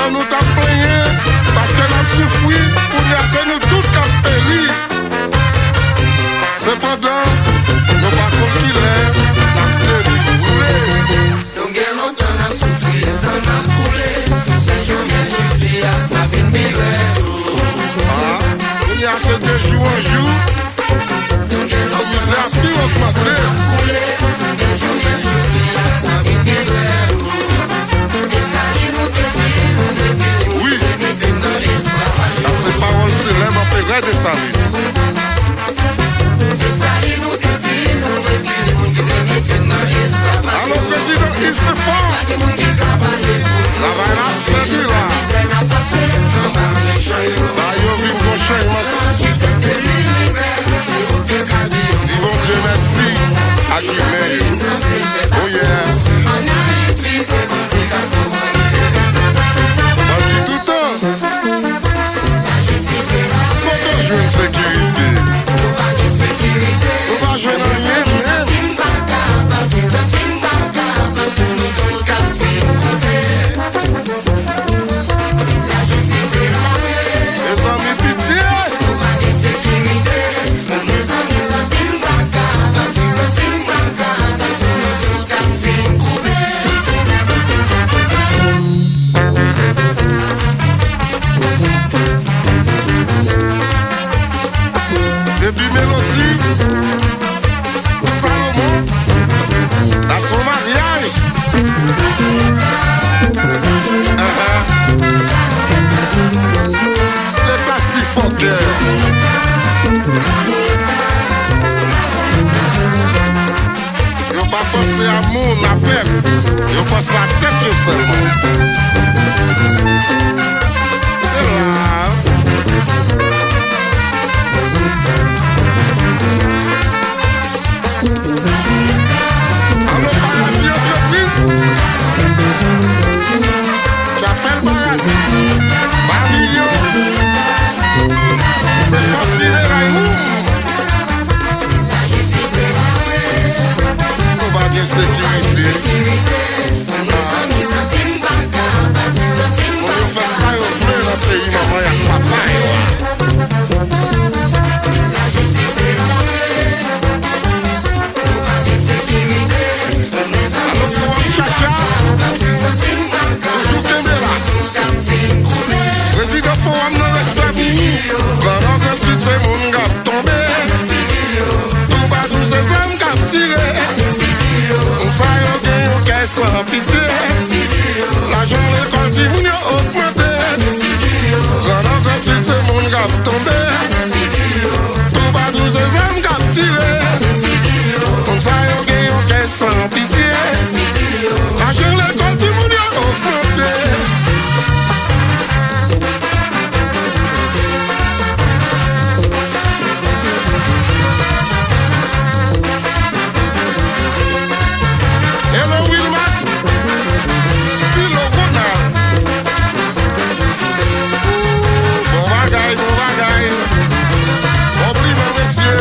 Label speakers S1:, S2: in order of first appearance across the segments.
S1: Alors nous t'as plaigné parce que nous souffri pour nous nous tout qu'à périr. Cependant, nous pas comme qu'il est, n'a délivré.
S2: Nous gagnons longtemps n'a souffri, ça n'a coulé. Les journées suffisent à sa vie de
S1: Ah, il y a ce de jour en jour.
S2: Nous gagnons
S1: La misère aspire augmenter.
S2: les journées suffisent à sa vie de Et ça dit nous te dit, nous devons
S1: Oui,
S2: dans l'esclavage.
S1: ça c'est parole célèbre en péril de salut.
S2: Et ça dit nous te dit, nous devons dans l'esclavage.
S1: Alors président, il se fort. La vaille a fait du là. Là, il vit mon changement. Dis bon Dieu merci à Guinée. Oh yeah. On dit tout le temps. Pourquoi jouer une sécurité? On va jouer dans rien, les amis pitié. Depuis Mélodie, Salomon, à son mariage. L'état si fort. Yo pas pensé à mon la paix, yo pense à la tête yo seulement. Et là, alors Paradis entreprise, j'appelle Paradis, pavillon, c'est fort funérailles. On va bien sécurité. On va faire ça au feu dans le pays, maman, y'a papa. Alors, Forum Chacha, toujours Kembela. Président Forum, non respect vous. Quand on ensuite c'est mon gars tombé. Tout bas, tous ces hommes qui tiré. On faille au gain, on caisse sans pitié. L'argent, l'école, Timoun, y'a augmenté. Quand on ensuite c'est mon gars tombé. Tout bas, tous ces hommes qui tiré. On faille au gain, on caisse sans pitié. L'argent, l'école, Timoun, y'a augmenté. Hello Wilma, Hello Ronald. Bon bagaille, bon prix, mon monsieur.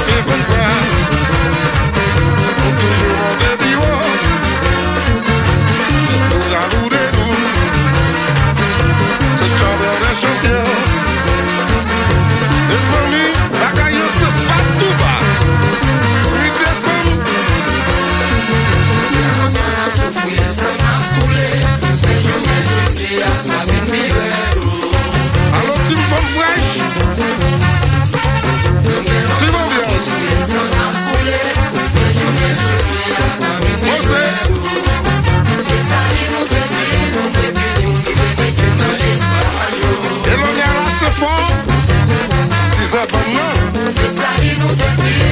S1: sentir comme ça. On toujours monter plus haut. Jaloux de nous. C'est champion des champions. Les amis, bagaille c'est pas tout bas. Smith descend.
S2: Bien longtemps la souffrir, ça m'a coulé. Mais je fais à sa vie de
S1: Alors team femme fraîche. Team ambiance.
S2: ça m'a coulé. Mais je fais à sa vie de
S1: Osé.
S2: Et ça dit nous te dit, nous te dit, nous te dit, dans l'esclavage.
S1: Et l'on est là c'est fort. 6 ans maintenant.
S2: Et ça dit nous te dit,